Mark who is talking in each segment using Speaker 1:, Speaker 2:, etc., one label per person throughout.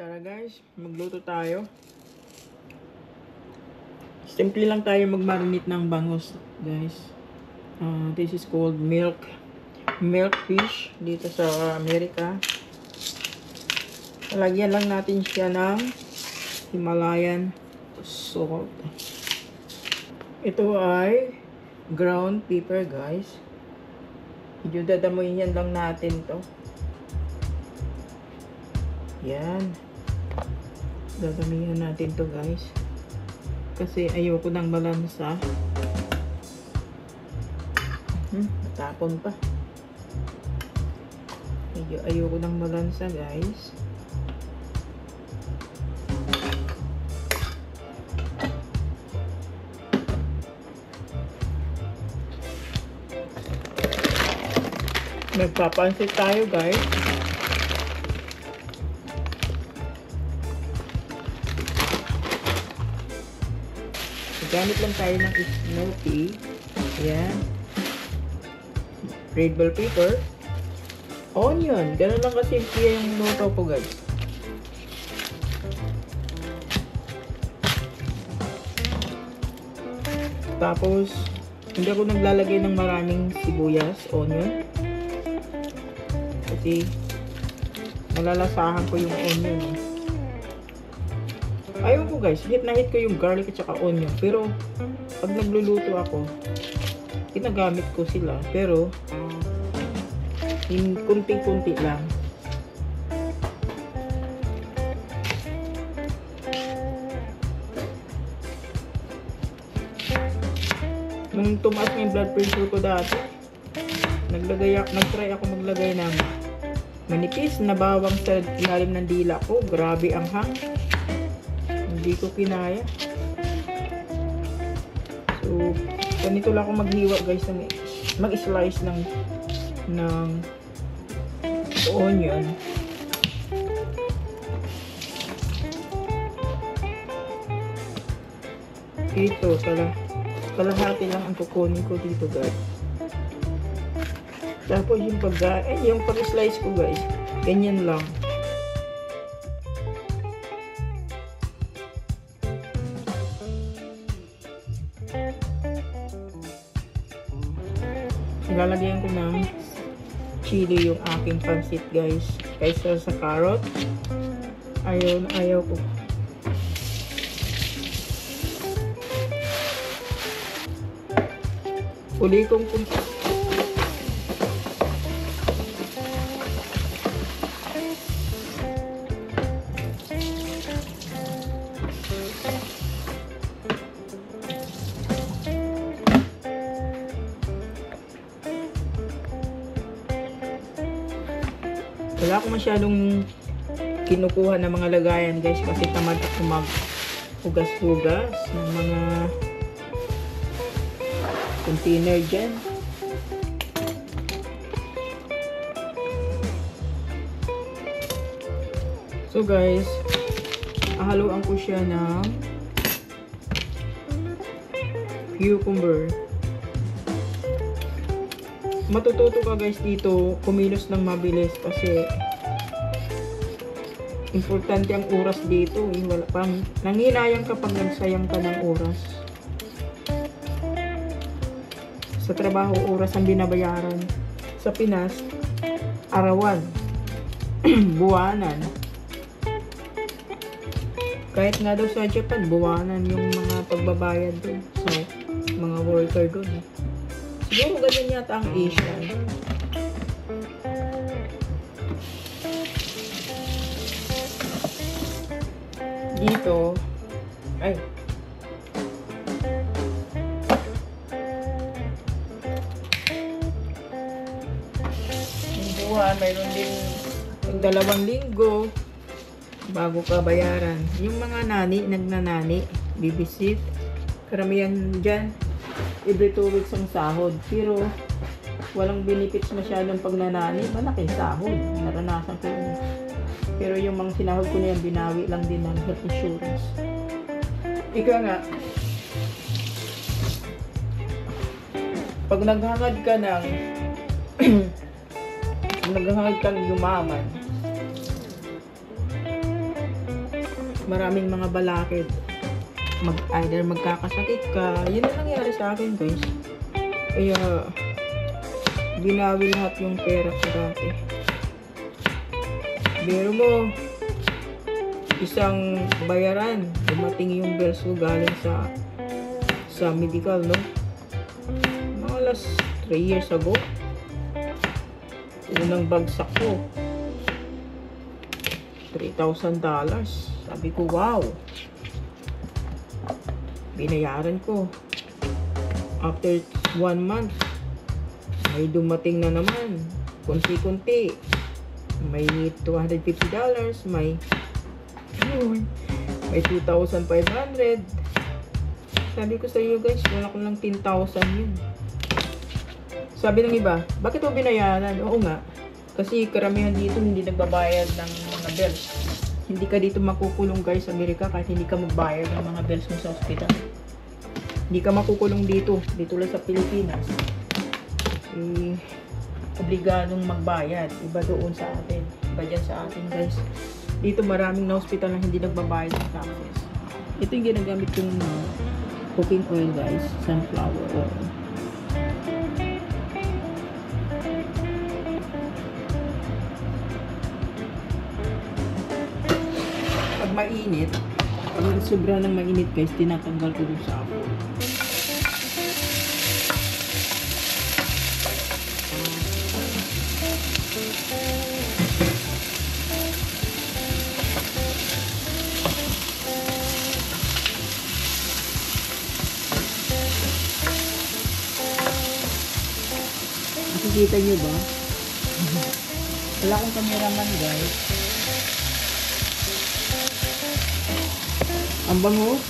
Speaker 1: Tara guys, magluto tayo. Simple lang tayo mag-marinate ng bangus, guys. This is called milk fish dito sa Amerika. Lagyan lang natin siya ng Himalayan salt. Ito ay ground pepper, guys. Medyo dadamuin yan lang natin to. Yan. Dadamihan natin to, guys. Kasi ayoko ng malansa. Natapon pa. Medyo ayoko ng malansa, guys. Nagpapansit tayo, guys. Gamit lang tayo ng smoky. Ayan. Red bell pepper. Onion. Ganun lang kasimple yung luto ko, guys. Tapos, hindi ako naglalagay ng maraming sibuyas, onion. Kasi, nalalasahan ko yung onion. Ayaw ko, guys, hit na hit ko yung garlic at saka onion. Pero, pag nagluluto ako, ginagamit ko sila. Pero, kunti-kunti lang. Nung tumaas na yung blood pressure ko dati, nag-try ako maglagay ng manipis na bawang sa ilalim ng dila ko. Grabe ang hang. Hindi ko kinaya. So, ganito lang ako maghiwa, guys, mag-slice ng onion. Ito, kalahati lang ang kukunin ko dito, guys. Tapos yung pag-slice ko, guys, ganyan lang. Ilalagyan ko ng chili yung aking pansit, guys. Kaysa sa carrot, ayaw ko. Uli kong wala akong masyadong kinukuha ng mga lagayan, guys, kasi tamad ako maghugas-hugas ng mga container dyan. So, guys, haluan ko siya ng cucumber. Matututo ka, guys, dito kumilos ng mabilis kasi importante ang oras dito. Wala pang nanginayang ka pag nagsayang ka ng oras. Sa trabaho, oras ang binabayaran. Sa Pinas, arawan, buwanan. Kahit nga daw sa Japan, buwanan yung mga pagbabayad doon. So, mga worker doon. Siguro ganyan yata ang Asia. Dito, ay. Yung buwan, mayroon din 2 linggo bago ka bayaran. Yung mga nagnanani, bibisit. Karamihan dyan, every 2 weeks ang sahod. Pero, walang benefits masyadong pag nanani. Malaking sahod. Naranasan ko yun. Pero yung mga sinahod ko na yan, binawi lang din ng health insurance. Ika nga, pag naghangad ka ng naghangad kang yumaman, maraming mga balakid. Either magkakasakit ka. Yun ang nangyari sa akin, guys. Kaya, binawi lahat yung pera ko dati. Pero mo, isang bayaran, dumating yung bills ko galing sa medical, no? Mga last 3 years ago. Unang bagsak ko. $3,000. Sabi ko, wow. Binayaran ko. After 1 month, may dumating na naman. Kunti-kunti. May $250. May $2,500. Sabi ko sa iyo guys, wala ko lang 10,000 yun. Sabi ng iba, bakit mo binayaran? Oo nga. Kasi karamihan dito hindi nagbabayad ng mga bills. Hindi ka dito makukulong guys sa Amerika kahit hindi ka magbayad ng mga bills mo sa ospital. Hindi ka makukulong dito. Dito lang sa Pilipinas. Obligadong magbayad. Iba doon sa atin. Iba dyan sa atin guys. Dito maraming na hospital na hindi nagbabayad ng taxes. Ito yung ginagamit kong cooking oil guys. Sunflower oil. Mainit, pag sobra ng mainit guys, tinatanggal ko dun sa apple. Nakikita nyo ba? Wala akong cameraman guys. Ang bango.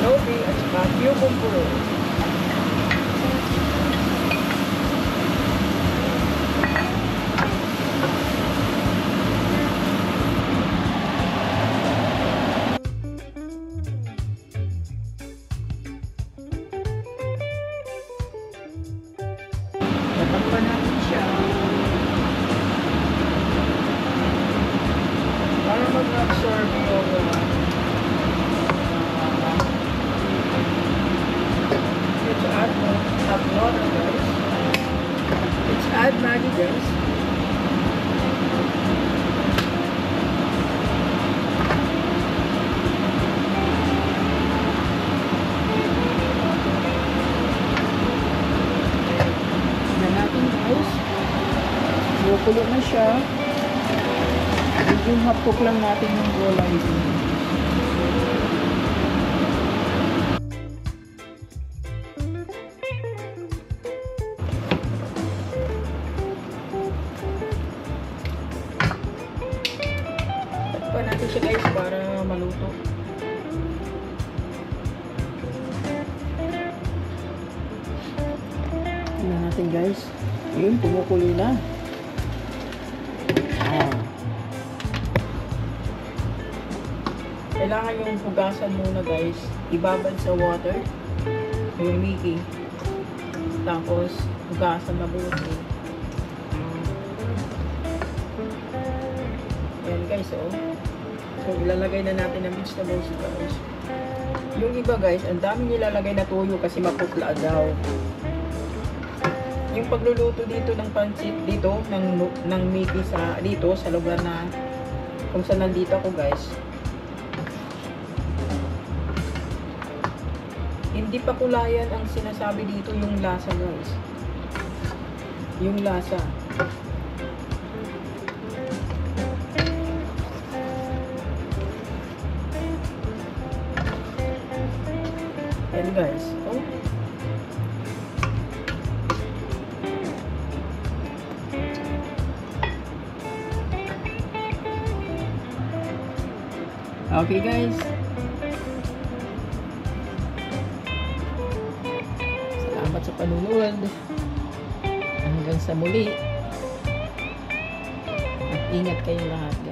Speaker 1: Snowy at saka cucumber. Tatakpan natin siya para mag-absorb yung add water guys. Let's add Maggi guys. Tignan natin guys. Bukulo na siya. Yung hapok lang natin yung gulay dito. Natin siya guys para maluto. Tingnan natin guys. Yun, kumukulo na. Kailangan yung hugasan muna guys. Ibabad sa water. Yung Mickey. Tapos, hugasan mabuti. Ayan guys, oh. So, ilalagay na natin ang vegetables guys. Yung iba guys, ang dami nilalagay na tuyo kasi maputla daw. Yung pagluluto dito ng pancit, dito, ng Mickey dito, sa lugar na kung saan nandito ako guys. Hindi pa kulayan ang sinasabi dito yung lasa guys. Yung lasa. Ayan guys. Oh. Okay guys. panunood. Hanggang sa muli. At ingat kayo lahat.